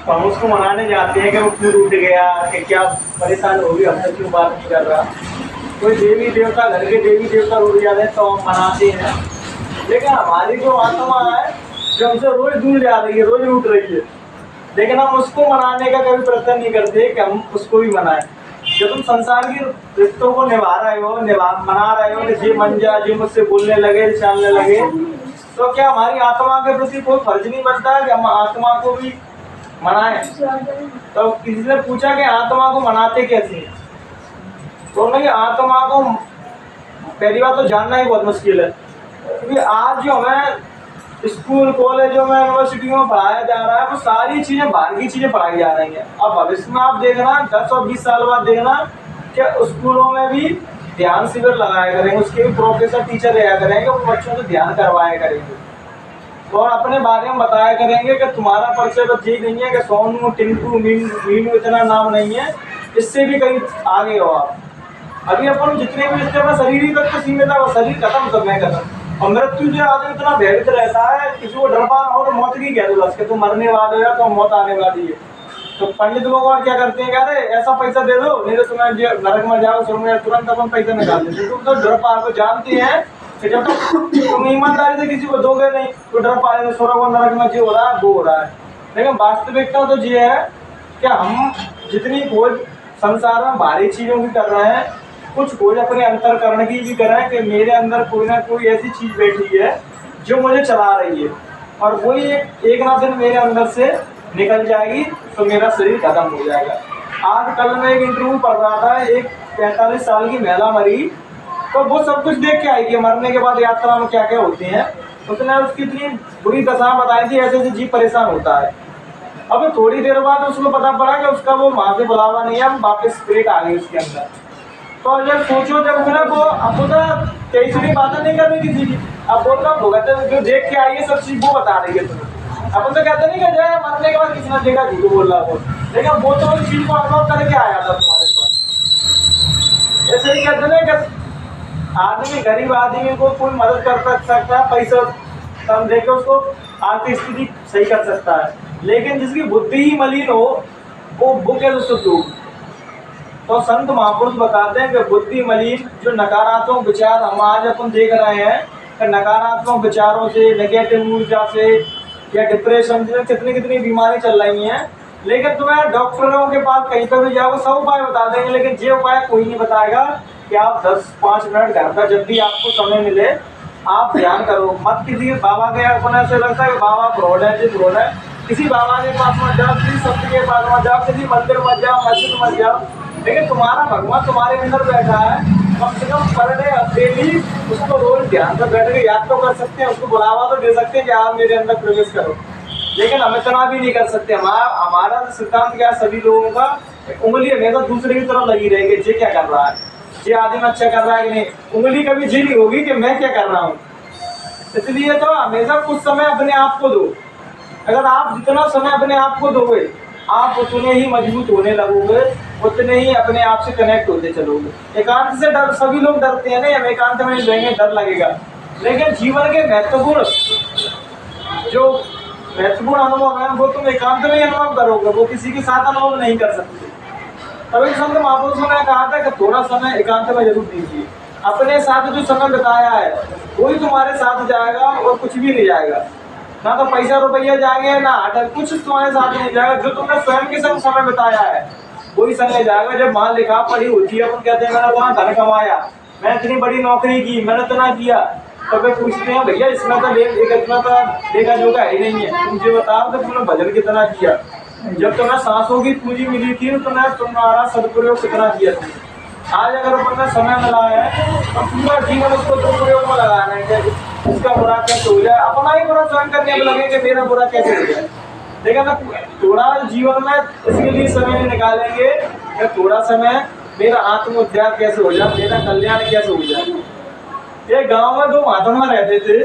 तो हम उसको मनाने जाते हैं कि वो क्यों रूठ गया, कि क्या परेशान होगी, हमसे क्यों बात नहीं कर रहा। कोई देवी देवता, घर के देवी देवता रूठ जाते हैं तो हम मनाते हैं। लेकिन हमारी जो आत्मा है जो हमसे रोज दूर जा रही है, रोज रूठ रही है, लेकिन हम उसको मनाने का कभी प्रयत्न नहीं करते कि हम उसको भी मनाएं। जब तुम संसार की रिश्तों को निभा रहे हो, मना रहे हो कि जी मन जा, जी मुझसे बोलने लगे, चलने लगे, तो क्या हमारी आत्मा के प्रति कोई फर्ज नहीं बनता है कि हम आत्मा को भी मनाएं? तो किसी ने पूछा कि आत्मा को मनाते कैसे, तो उन्होंने आत्मा को पहली बात तो जानना ही बहुत मुश्किल है, क्योंकि आज जो हमें स्कूल कॉलेजों में यूनिवर्सिटियों में पढ़ाया जा रहा है वो सारी चीजें बाहर की चीजें पढ़ाई जा रही हैं। अब भविष्य में आप देखना 10 और 20 साल बाद देखना कि स्कूलों में भी ध्यान शिविर लगाया करेंगे, उसके भी प्रोफेसर टीचर रहा करेंगे, वो बच्चों को ध्यान करवाया करेंगे और अपने बारे में बताया करेंगे कि तुम्हारा परिचय बस यही नहीं है कि सोनू टिंकू मीनू इतना नाम नहीं है, इससे भी कहीं आगे हो आप। अभी अपन जितने भी रिश्ते में शरीर ही तक तो सीमित है, वो शरीर खत्म सब में खत्म, और मृत्यु जो आदमी इतना भयभीत रहता है, किसी को डर पा हो तो मौत की कह दो बस कि तुम मरने वाले हो तो मौत आने वाली है। तो पंडित लोग और क्या करते हैं, अरे ऐसा पैसा दे दो नहीं तो तुम्हें नरक में जाओ, स्वर्ग में तुरंत अपन पैसा निकाल देते। तुम तो डर पा को जानते हैं कि जब तुम ईमानदारी से किसी को दोगे नहीं तो डर पा रहे स्वर्ग और नरक में जो हो रहा है वो हो रहा है। लेकिन वास्तविकता तो ये है कि हम जितनी खोज संसार में भारी चीजों की कर रहे हैं, कुछ खोज अपने अंतरकरण की भी करें कि मेरे अंदर कोई ना कोई ऐसी चीज बैठी है जो मुझे चला रही है, और वही एक ना दिन मेरे अंदर से निकल जाएगी तो मेरा शरीर खत्म हो जाएगा। आज कल मैं एक इंटरव्यू पढ़ रहा था, एक 45 साल की महिला मरी, तो वो सब कुछ देख के आई कि मरने के बाद यात्रा में क्या क्या होती है। उसने उसकी इतनी बुरी दशा बताई थी, ऐसे ऐसे जीव परेशान होता है। अब थोड़ी देर बाद उसको पता पड़ा कि उसका वो माँ से बुलावा नहीं है, वापस स्पिरिट आ गई उसके अंदर। तो जब सोचो, जब फिर वो अब तो तीसरी बातें नहीं कर रही किसी की, अब बोल रहा भुगत जो देख के आई है सब चीज वो बता रही है तुम्हें। अपन तो कहते नहीं कि जय मरने के बाद किसी ने देखा झूठ बोल रहा हो, लेकिन वो तो उस चीज को अनुभव करके आया था तुम्हारे पास। ऐसे ही कहते ना कि आदमी, गरीब आदमी को कोई मदद कर सकता है, पैसा कम देकर उसको आर्थिक स्थिति सही कर सकता है, लेकिन जिसकी बुद्धि ही मलिन हो वो कैसे शुद्ध हो। तो संत महापुरुष बताते हैं कि बुद्धि मलिन जो नकारात्मक विचार हम आज अपन देख रहे हैं कि नकारात्मक विचारों से, नेगेटिव ऊर्जा से या डिप्रेशन से कितनी कितनी बीमारी चल रही हैं, लेकिन तुम्हें डॉक्टरों के पास कहीं पर भी जाओ सब उपाय बता देंगे, लेकिन ये उपाय कोई नहीं बताएगा कि आप 10-5 मिनट घर पर जब भी आपको समय मिले आप ध्यान करो मत। किसी बाबा के अपने ऐसे लगता है कि बाबा फ्रॉड है, जी फ्रॉड है, किसी बाबा के पास मत जाओ, किसी संत के पास मत जाओ, किसी मंदिर मत जाओ, मस्जिद मत जाओ, लेकिन तुम्हारा भगवान तुम्हारे अंदर बैठा है, कम से कम पर डे डेली उसको रोज ध्यान पर बैठ के याद तो कर सकते हैं, उसको बुलावा तो दे सकते हैं कि आप मेरे अंदर प्रवेश करो, लेकिन हम इतना भी नहीं कर सकते। हमारा सिद्धांत क्या है, सभी लोगों का उंगली हमेशा दूसरे की तरफ लगी रहेगी, ये क्या कर रहा है, ये आदमी अच्छा कर रहा है कि नहीं, उंगली कभी जी नहीं होगी कि मैं क्या कर रहा हूँ। इसलिए तो हमेशा कुछ समय अपने आप को दो। अगर आप जितना समय अपने आप को दोगे आप उतने ही मजबूत होने लगोगे, उतने ही अपने आप से कनेक्ट होते चलोगे। एकांत से डर, सभी लोग डरते हैं, नहीं हम एकांत में नहीं रहेंगे डर लगेगा, लेकिन जीवन के महत्वपूर्ण जो महत्वपूर्ण अनुभव है वो तुम एकांत में ही अनुभव करोगे, वो किसी के साथ अनुभव नहीं कर सकते। तभी संत महापुरुषों ने कहा था कि थोड़ा समय एकांत में जरूर दीजिए। अपने साथ जो समय बिताया है वही तुम्हारे साथ जाएगा और कुछ भी नहीं जाएगा, ना तो पैसा रुपया जाएंगे ना अटक, कुछ तुम्हारे साथ नहीं जाएगा। जो तुमने स्वयं के संग समय बिताया है वही समय जाएगा। जब मान लिखा पढ़ी होती है, अपन कहते हैं मैंने वहाँ धन कमाया, मैंने इतनी बड़ी नौकरी की, मैंने इतना किया, तो वे पूछते हैं भैया इसमें तो इतना तो देखा जोगा है ही नहीं है, तुम जो बताओ तो तुमने भजन कितना किया, जब तुम्हें सांसों की पूंजी मिली थी तो तुम्हारा सदुपयोग कितना किया था। आज अगर अपन समय मिला है तो पूरा जीवन उसको दुरुपयोग में लगाना है, उसका बुरा कैसे हो जाए, अपना ही बुरा स्वयं करने में लगे कि मेरा बुरा कैसे हो जाए। लेकिन थोड़ा जीवन में इसके लिए समय निकालेंगे कि थोड़ा समय मेरा आत्म उद्धार कैसे हो जाए, मेरा कल्याण कैसे हो जाए। एक गांव में 2 महात्मा रहते थे,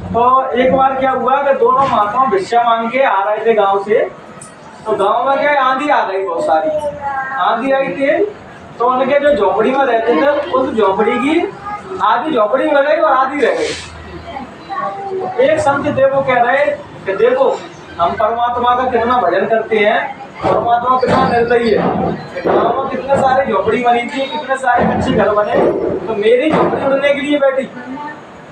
तो एक बार क्या हुआ कि दोनों महात्मा भिक्षा मांग के आ रहे थे गांव से। तो गांव में क्या आंधी आ गई, बहुत सारी आंधी आई थी, तो उनके जो झोपड़ी में रहते थे उस झोपड़ी की आधी झोपड़ी में गई और आधी रह गई। एक संत थे वो कह रहे कि देखो हम परमात्मा का कितना भजन करते हैं, परमात्मा कितना निर्दयी है। गाँव में कितने सारे झोपड़ी बनी थी, कितने सारे अच्छे घर बने, तो मेरी झोपड़ी उड़ने के लिए बैठी,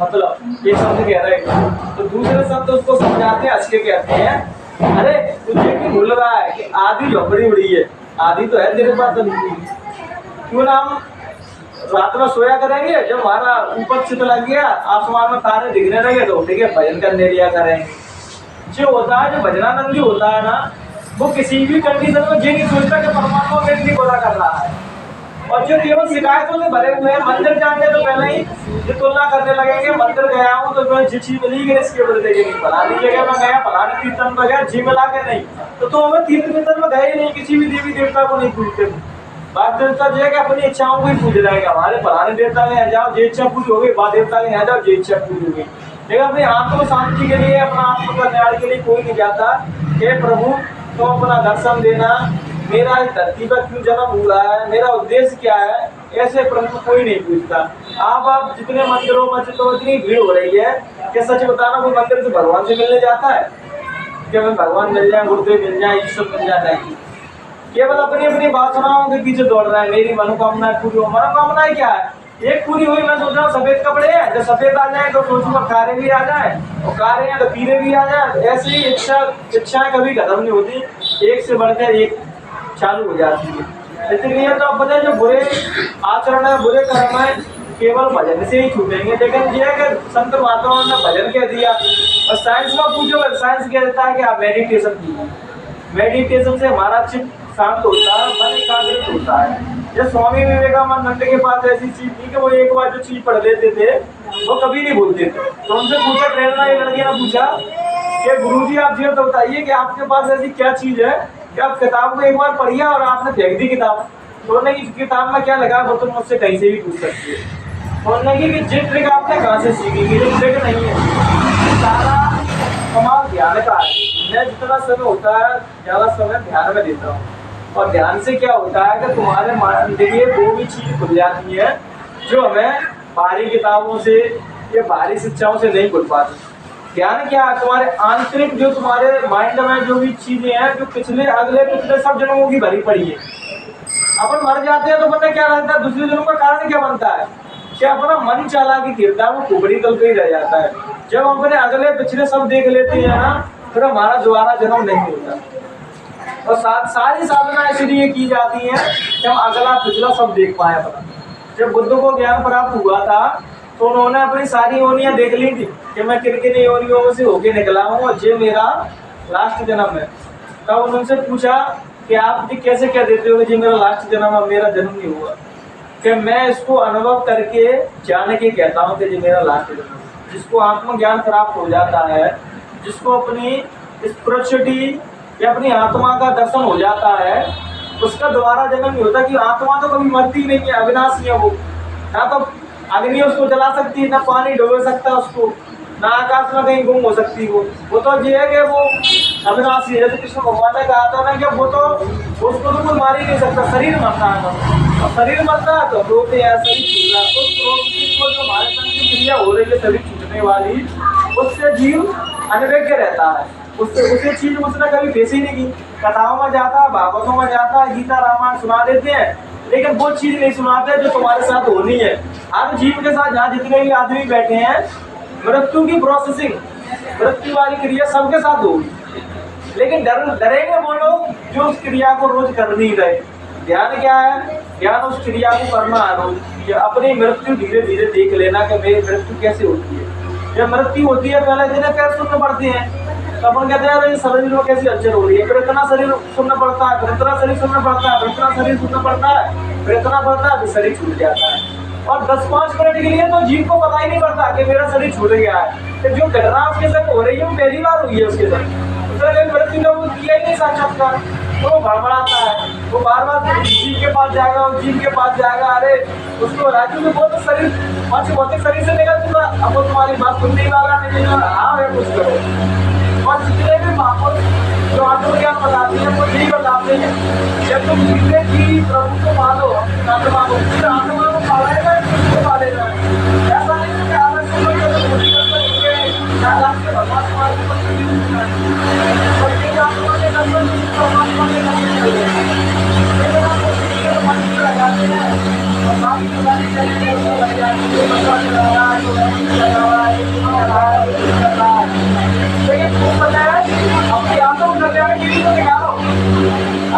मतलब ये शब्द कह रहे हैं। तो दूसरे शब्द उसको समझाते हैं, हंस के कहते हैं अरे तुझे भी भूल रहा है कि आधी झोपड़ी उड़ी है, आधी तो है तेरे पास अभी। क्यों ना हम रात में सोया करेंगे, जब हमारा ऊपर चित लग गया, आसमान में तारे दिखने लगे तो ठीक है भजन करने लिया करेंगे। जो होता है, जो भजनानंदी होता है ना, वो किसी भी कंडीशन में ये नहीं सोचता कि परमात्मा मेरे लिए बुरा कर रहा है। और जो केवल शिकायतों से भरे हुए हैं, मंदिर जाएंगे तो पहले ही ये तुलना करने लगेंगे, मंदिर गया हूँ तो मैं जिची मिली गई इसके बदले नहीं, फलानी जगह में गया, फलानी कीर्तन में गया, जी मिला के नहीं, तो हमें तीर्थ कीर्तन में गए ही नहीं, किसी भी देवी देवता को नहीं पूछते। बात देवता जो है कि अपनी इच्छाओं को ही पूछ रहे हैं, हमारे फलाने देवता के यहाँ जाओ, जो इच्छा पूरी हो गई, बा देवता के यहाँ जाओ, जो इच्छा पूरी हो गई। लेकिन अपनी आत्म शांति के लिए, अपना आत्म कल्याण के लिए कोई नहीं जाता। हे प्रभु तो अपना दर्शन देना, मेरा इस धरती पर क्यों जन्म हुआ है, मेरा उद्देश्य क्या है, ऐसे प्रश्न कोई नहीं पूछता। आप जितने मंदिरों में तो इतनी भीड़ हो रही है कि सच बताना कोई मंदिर से भगवान से मिलने जाता है कि हमें भगवान मिल जाए, गुरुदेव मिल जाए, ईश्वर मिल जाए, नहीं। केवल अपनी अपनी वासनाओं के पीछे दौड़ रहा है। मेरी मनोकामना पूरी हो, मनोकामनाएं क्या है, एक पूरी हुई, मैं सोच रहा हूँ सफेद कपड़े हैं, जब सफेद आ जाए तो सोचूंगा कारे भी आ जाए, और कारे हैं तो पीले भी आ जाए। ऐसे ही इच्छाएं कभी खत्म नहीं होती, एक से बढ़कर एक चालू हो जाती है। इसलिए तो अब पता, जो बुरे आचरण है, बुरे कर्म है, केवल भजन से ही छूटेंगे। लेकिन ये है कि संत महात्माओं ने भजन कह दिया, और साइंस में पूछो, साइंस कह देता है कि आप मेडिटेशन कीजिए, मेडिटेशन से हमारा चित्त शांत होता है, मन एकाग्रित होता है। जब स्वामी विवेकानंद के पास ऐसी चीज थी कि वो एक बार जो चीज पढ़ लेते थे वो कभी नहीं भूलते थे। तो उनसे पूछा, प्रेरणा ये लड़की ने पूछा कि गुरुजी आप जी तो बताइए कि आपके पास ऐसी क्या चीज है कि आप किताब को एक बार पढ़िए और आपने फेंक दी किताब। तो उन्होंने की किताब में क्या लगा वो तुम मुझसे कहीं से भी पूछ सकती है। तो उन्होंने की जिन ट्रिक आपने कहाँ से सीखी, ये ट्रिक नहीं है, सारा कमाल ध्यान का है। मैं जितना समय होता है ज्यादा समय ध्यान में देता हूँ, और ध्यान से क्या होता है कि तुम्हारे मान देखिए वो भी चीज खुल जाती है जो हमें बाहरी किताबों से या बाहरी शिक्षाओं से नहीं खुल पाती। ध्यान क्या है, तुम्हारे आंतरिक जो तुम्हारे माइंड में जो भी चीजें हैं, जो पिछले अगले पिछले सब जन्मों की भरी पड़ी है। अपन मर जाते हैं तो पता क्या लगता है, दूसरे जन्म का कारण क्या बनता है, क्या अपना मन चालाकी गिरता है, वो कुबड़ी तल पे ही रह जाता है। जब हम अपने अगले पिछले सब देख लेते हैं ना, फिर हमारा दोबारा जन्म नहीं होता। और सारी साधना इसलिए की जाती है कि हम अगला पिछला सब देख पाए अपना। जब बुद्ध को ज्ञान प्राप्त हुआ था तो उन्होंने अपनी सारी योनियां देख ली थी कि मैं किन किन योनियों से होके निकला हूँ और ये मेरा लास्ट जन्म है। तब उनसे पूछा कि आप कैसे कह देते हो कि मेरा लास्ट जन्म है, मेरा जन्म नहीं हुआ। कि मैं इसको अनुभव करके जान के कहता हूँ कि ये मेरा लास्ट जन्म है। जिसको आत्मज्ञान प्राप्त हो जाता है, जिसको अपनी स्पिरिचुअलिटी या अपनी आत्मा का दर्शन हो जाता है, उसका दोबारा जन्म नहीं होता। कि आत्मा तो कभी मरती नहीं है, अविनाशी है वो। ना तो अग्नि उसको जला सकती है, ना पानी डुबो सकता है उसको, ना आकाश में कहीं गुम हो सकती है वो तो ये है कि वो अविनाशी है। जैसे कृष्ण भगवान ने कहा था ना कि वो तो उसको तो कोई मार ही नहीं सकता, शरीर मरता है तो। और शरीर मरता है तो रोते हैं, शरीर छूट रहा है, तो जो हमारे संग की क्रिया हो रही है शरीर छूटने वाली, उससे जीव अनभिज्ञ रहता है। उसे चीज उसने कभी फेस ही नहीं की। कथाओं में जाता है, भागवतों में जाता है, गीता रामायण सुना देते हैं, लेकिन वो चीज नहीं सुनाते जो तुम्हारे साथ होनी है। हर जीव के साथ जहाँ जितने भी आदमी बैठे हैं, मृत्यु की प्रोसेसिंग, मृत्यु वाली क्रिया सबके साथ होगी, लेकिन डरेंगे वो लोग जो उस क्रिया को रोज कर नहीं रहे। ध्यान क्या है, ध्यान उस क्रिया को करना है रोज। अपनी मृत्यु धीरे धीरे देख लेना कि मेरी मृत्यु कैसे होती है। जब मृत्यु होती है पहले दिन पैर सुनने पड़ते हैं, तो अपन कहते हैं शरीर में कैसी हलचल हो रही है, फिर इतना शरीर सुनना पड़ता है, फिर इतना शरीर सुनना पड़ता है, फिर इतना शरीर सुनना पड़ता है, फिर इतना पड़ता है, फिर शरीर छूट जाता है। और 10-5 मिनट के लिए तो जीव को पता ही नहीं पड़ता कि मेरा शरीर छूट गया है। तो जो घटना उसके संग हो रही है वो पहली बार हुई है उसके संग, उसने मृत्यु का वो किया ही नहीं साक्षात्कार, तो वो भड़बड़ाता है, वो बार बार जीव के पास जाएगा, और जीव के पास जाएगा, अरे उसको राजू में बहुत शरीर पांच भौतिक शरीर से निकल चुका, अब वो तुम्हारी बात सुनने वाला नहीं है, हाँ है कुछ करो। और जितने भी महापुरुष जो आत्मज्ञान बताते हैं वो यही बताते हैं, जब तुम जितने की प्रभु को मानो, आत्मा को, फिर आत्मा को पालेगा, खुद को पालेगा। ऐसा नहीं है कि आलस को कोई पूरी करता है, भगवान तुम्हारे ऊपर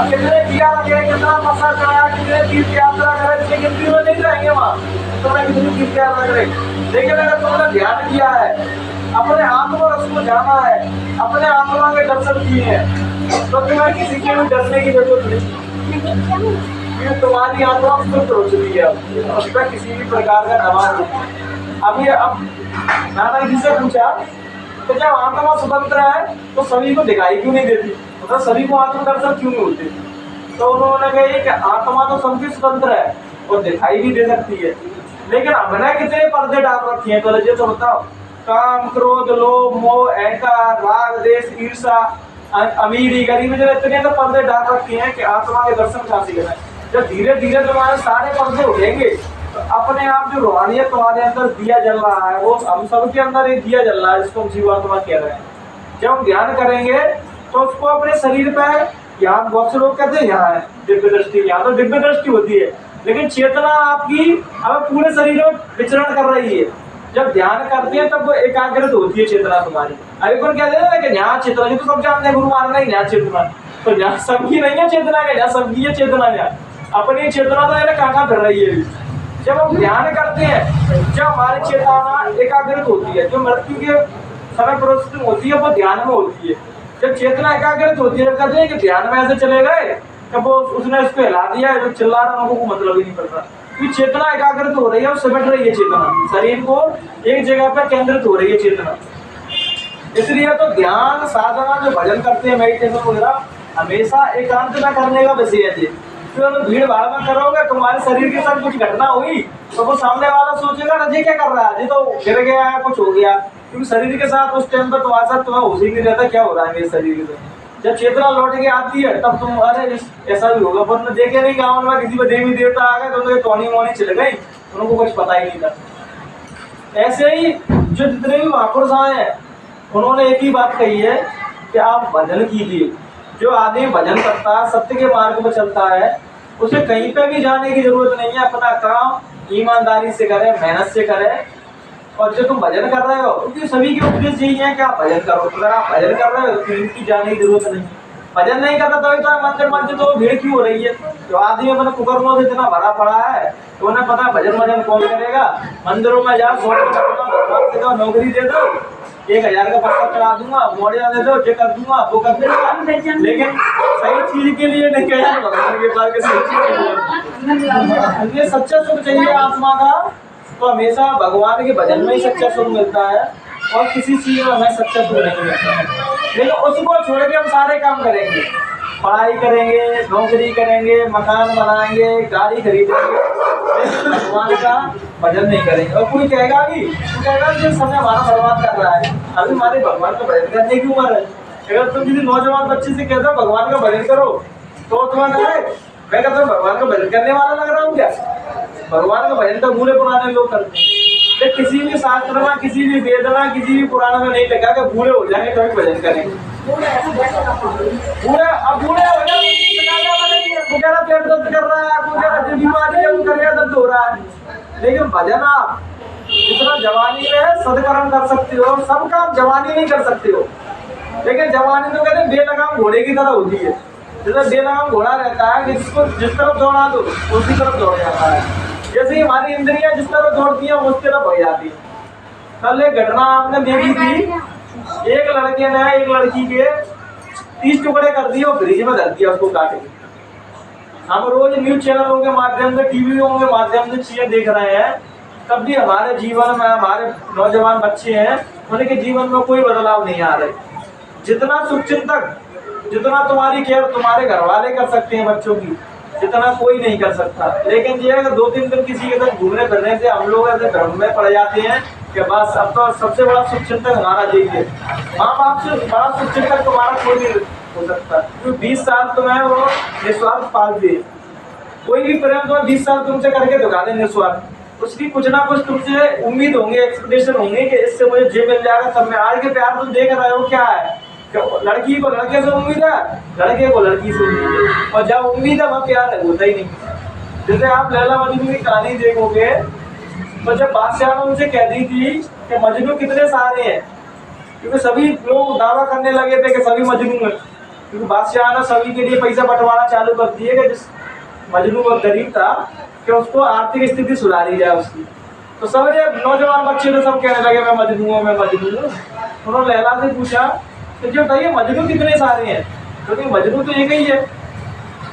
अब कितने किया लगे, कितना पैसा चढ़ाया, कितने तीर्थ यात्रा करे, इतनी गिनती में नहीं रहेंगे वहाँ तुमने कितनी तीर्थ यात्रा करे। लेकिन अगर तुमने ध्यान किया है, अपने आत्मा रस को जाना है, अपने आत्मा के दर्शन किए हैं, तो तुम्हें किसी के भी डरने की जरूरत नहीं, क्योंकि तुम्हारी आत्मा शुद्ध हो चुकी है। उसका किसी भी प्रकार का दबाव नहीं। अब नाना जी से पूछा तो जब आत्मा स्वतंत्र है तो सभी को दिखाई क्यों नहीं देती, मतलब सभी को आत्मदर्शन क्यों नहीं होते? तो उन्होंने कहा कि आत्मा तो सबकी स्वतंत्र है और दिखाई भी दे सकती है, लेकिन हमने कितने पर्दे डाल रखे हैं तो तो बताओ। काम, क्रोध, लोभ, मोह, अहंकार, राग, द्वेष, ईर्षा, अमीरी, गरीबी, जो इतने तो पर्दे डाल रखे हैं कि आत्मा के दर्शन कहाँ से करना है। जब धीरे धीरे तुम्हारे सारे पर्दे उठेंगे तो अपने आप जो रूहानियत तुम्हारे अंदर दिया जल रहा है, वो हम सबके अंदर एक दिया जल रहा है जिसको हम जीवात्मा कह रहे हैं। जब हम ध्यान करेंगे तो उसको अपने शरीर पर, यहाँ बहुत से लोग कहते हैं यहाँ है दिव्य दृष्टि, यहाँ तो दिव्य दृष्टि होती है, लेकिन चेतना आपकी अब पूरे शरीर में विचरण कर रही है। जब ध्यान करते हैं तब एकाग्रत होती है चेतना तुम्हारी। अभी कौन कहते हैं कि यहाँ चेतना, ये तो सब जानते हैं गुरु मान रहे यहाँ चेतना, तो यहाँ सबकी नहीं है चेतना के, यहाँ सबकी है चेतना, यहाँ अपनी चेतना तो है कहाँ फिर रही है। जब हम ध्यान करते हैं, जब हमारी चेतना एकाग्रत होती है, जो मृत्यु के समय प्रोसेसिंग होती है वो ध्यान में होती है। जब चेतना एकाग्रत होती है, कहते हैं कि ध्यान में ऐसे चले गए तब वो उसने इसको हिला दिया, जो चिल्ला रहा है उनको मतलब ही नहीं पड़ रहा, क्योंकि चेतना एकाग्रत हो रही है और सिमट रही है चेतना, शरीर को एक जगह पर केंद्रित हो रही है चेतना। इसलिए तो ध्यान साधना जो भजन करते हैं, मेडिटेशन वगैरह, हमेशा एकांत में करने का विषय है। तो भीड़ भाड़ में करोगे, तुम्हारे शरीर के साथ कुछ घटना हुई तो वो सामने वाला सोचेगा रजे क्या कर रहा है, ये तो गिर गया है, कुछ हो गया, क्योंकि शरीर के साथ उस टाइम पर तुम्हारे साथ तुम्हें होश ही नहीं रहता क्या हो रहा है मेरे शरीर के साथ। जब चेतना लौट के आती है तब तुम अरे ऐसा भी होगा, पर देखे नहीं गाँव में किसी को देवी देवता आ गए तो उनके टोनी मोनी चले गई, उनको कुछ पता ही नहीं था। ऐसे ही जो जितने भी महापुरुष आए हैं उन्होंने एक ही बात कही है कि आप भजन कीजिए। जो आदमी भजन करता है, सत्य के मार्ग पर चलता है, उसे कहीं पे भी जाने की जरूरत नहीं है। अपना काम ईमानदारी से करे, मेहनत से करे। और जो तुम भजन कर रहे हो, क्योंकि सभी के उपदेश यही है कि आप भजन करो। अगर आप भजन कर रहे हो तो कहीं की जाने की जरूरत नहीं। भजन नहीं करता तो मंदिर मंदिर तो भीड़ क्यों हो रही है? तो आदमी अपने कुकर्मों से इतना भरा पड़ा है तो उन्हें पता है भजन भजन कौन करेगा। मंदिरों में जाओ, भगवान दे दो, नौकरी दे दो, 1000 का पत्ता चढ़ा दूंगा, मोड़िया दे दो, जो कर दूंगा वो कर दूंगा, लेकिन सही चीज के लिए नहीं कहा भगवान के पास के सही चीज के लिए। सच्चा सुख चाहिए आत्मा का तो हमेशा भगवान के भजन में ही सच्चा सुख मिलता है और किसी चीज में हमें सच्चा सुख नहीं मिलता है। लेकिन उसको छोड़ के हम सारे काम करेंगे, पढ़ाई करेंगे, नौकरी करेंगे, मकान बनाएंगे, गाड़ी खरीदेंगे, लेकिन भगवान का भजन नहीं करेंगे। और कोई कहेगा भी, तो कहेगा कि समय हमारा बर्बाद कर रहा है, अभी हमारे भगवान का भजन करने की उम्र है। अगर तुम किसी नौजवान बच्चे से कहते हो भगवान का भजन करो तो तुम्हें कहे मैं कहता हूँ भगवान का भजन करने वाला लग रहा हूँ क्या? भगवान का भजन तो बूढ़े पुराने लोग करते हैं। किसी भी शास्त्र में, किसी भी वेद में, किसी भी पुराण में नहीं लिखा कि बूढ़े हो जाएंगे तभी भजन करेंगे। बूढ़े अब बूढ़े हो जाए पेट दर्द कर रहा है, बीमारी है, दर्द हो रहा है, लेकिन भजन आप जितना जवानी में सदकर्म कर सकते हो, सब काम जवानी नहीं कर सकते हो। लेकिन जवानी तो कहते हैं बेलगाम घोड़े की तरह होती है। जैसे बेलगाम घोड़ा रहता है, जिसको जिस तरफ दौड़ा दो उसी तरफ दौड़ जाता है। जैसे ही हमारी इंद्रियां जिस तरफ दौड़ती हैं उस तरफ हो जाती है। कल एक घटना आपने देखी थी, एक लड़के ने एक लड़की के 30 टुकड़े कर दिए और फ्रिज में धर दिया उसको काट के। हम रोज न्यूज चैनलों के माध्यम से, टीवीओं के माध्यम से चीजें देख रहे हैं, तब भी हमारे जीवन में हमारे नौजवान बच्चे हैं उनके जीवन में कोई बदलाव नहीं आ रहे। जितना शुभचिंतक, जितना तुम्हारी केयर तुम्हारे घर वाले कर सकते हैं बच्चों की, जितना कोई नहीं कर सकता। लेकिन ये अगर 2-3 दिन किसी के साथ घूमने फिरने से हम लोग ऐसे भ्रम में पड़ जाते हैं कि बस अब तो सबसे बड़ा शुभचिंतक हमारा यही है। माँ बाप से बड़ा शुभचिंतक तुम्हारा कोई नहीं हो सकता, क्योंकि 20 साल तुम्हें वो निस्वार्थ पाल दिए। कोई भी प्रेम तुम्हें 20 साल तुमसे करके दिखा दे निस्वार्थ, उसकी कुछ ना कुछ तुमसे उम्मीद होंगे, एक्सपेक्टेशन होंगे कि इससे मुझे जे मिल जाएगा। तब में आज के प्यार तुम देख रहे हो क्या है, लड़की को लड़के से उम्मीद है, लड़के को लड़की से उम्मीद है, और जब उम्मीद है वहाँ प्यार होता ही नहीं। जैसे आप लैला मजनू की कहानी देखोगे तो जब बादशाह ने उनसे कह दी थी कि मजनू कितने सारे हैं, क्योंकि सभी लोग दावा करने लगे थे कि सभी मजनू हैं, क्योंकि बादशाह ने सभी के लिए पैसा बंटवाना चालू कर दिए कि जिस मजनू और गरीब था कि उसको आर्थिक स्थिति सुधारी जाए उसकी। तो सब नौजवान बच्चे तो सब कहने लगे मैं मजनू हूँ, मैं मजनू हूँ। उन्होंने लैला से पूछा कि जो बताइए मजनू कितने सारे हैं, क्योंकि मजनू तो एक ही है।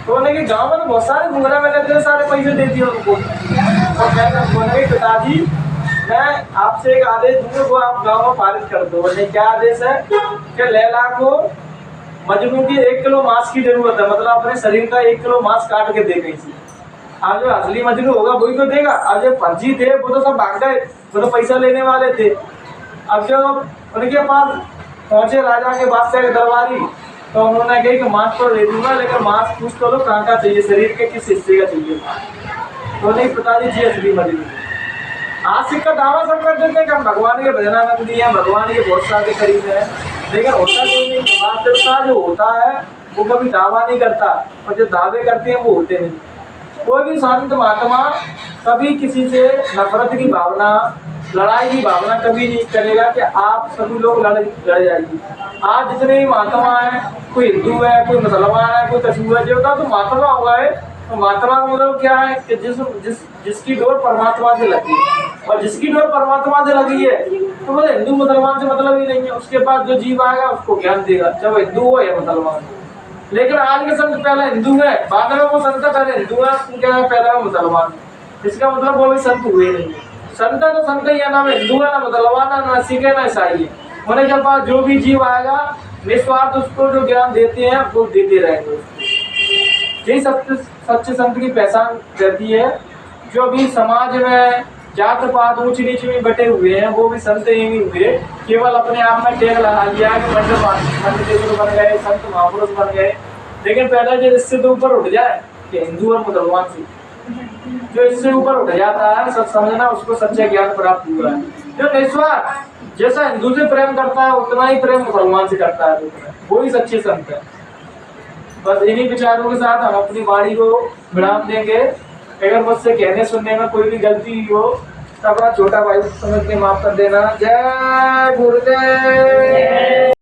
तो उन्होंने गाँव में तो बहुत सारे घूम रहे, मैंने इतने सारे पैसे दे दिए उनको। और मैं बोले पिताजी मैं आपसे एक आदेश दूंगा, वो आप गाँव में पारित कर दो। बोले क्या आदेश है? कि लैला को मजनू की 1 किलो मांस की जरूरत है, मतलब अपने शरीर का 1 किलो मांस काट के दे कहीं से। अब जो असली मजनू होगा वही तो देगा, अब जो फर्जी थे वो तो सब भाग गए, वो तो पैसा लेने वाले थे। अब जो उनके पास पहुंचे राजा के बादशाह के दरबारी, तो उन्होंने कही कि मांस तो दे दूंगा, लेकिन मांस पूछ तो लो कहाँ का चाहिए, शरीर के किस हिस्से का चाहिए। तो नहीं पिताजी जी असली मजनू। आशिक का दावा सब कर देते हैं कि हम भगवान के भजनानंदी हैं, भगवान के बहुत सारे करीब है, लेकिन होता कोई नहीं। वास्तविकता जो होता है वो कभी दावा नहीं करता, और जो दावे करते हैं वो होते नहीं। कोई भी संत महात्मा कभी किसी से नफरत की भावना, लड़ाई की भावना कभी नहीं करेगा कि आप सभी लोग लड़ जाइए। आज जितने भी महात्मा हैं, कोई हिंदू है, कोई मुसलमान है, कोई कश्मीर है, जो तो महात्मा हुआ है। तो महात्मा का मतलब क्या है कि जिसकी डोर परमात्मा से लगी है, और जिसकी डोर परमात्मा से लगी है तो वो हिंदू मुसलमान से मतलब ही नहीं है। उसके बाद जो जीव आएगा उसको ज्ञान देगा, चाहे हिंदू हो या मुसलमान। लेकिन आज के संत पहले हिंदू है, बाद में वो संत पहले हिंदू है, पहले वो मुसलमान है। इसका मतलब वो भी संत हुए नहीं है। संत तो संत ही है, ना हिंदू है, ना मुसलमान है, ना सिख है, ना ईसाई है। उन्हें के पास जो भी जीव आएगा निस्वार्थ उसको जो ज्ञान देते हैं वो देते रहेंगे। यही सच्चे संत की पहचान रहती है। जो भी समाज में जात पात ऊंच नीच में बटे हुए हैं वो भी संत ही नहीं हुए, केवल अपने आप में टेक लगा लिया कि पंडित बन गए, संत महापुरुष बन गए। लेकिन पहले जो इससे तो ऊपर उठ जाए कि हिंदू और मुसलमान से, जो इससे ऊपर उठ जाता है सब समझना उसको सच्चा ज्ञान प्राप्त हुआ है। जो निस्वार्थ जैसा हिंदू से प्रेम करता है उतना ही प्रेम मुसलमान से करता है, वो ही सच्चे संत है। बस इन्हीं विचारों के साथ हम अपनी वाणी को विराम देंगे। अगर मुझसे कहने सुनने में कोई भी गलती हो तो अपना छोटा भाई समझ के माफ कर देना। जय गुरुदेव।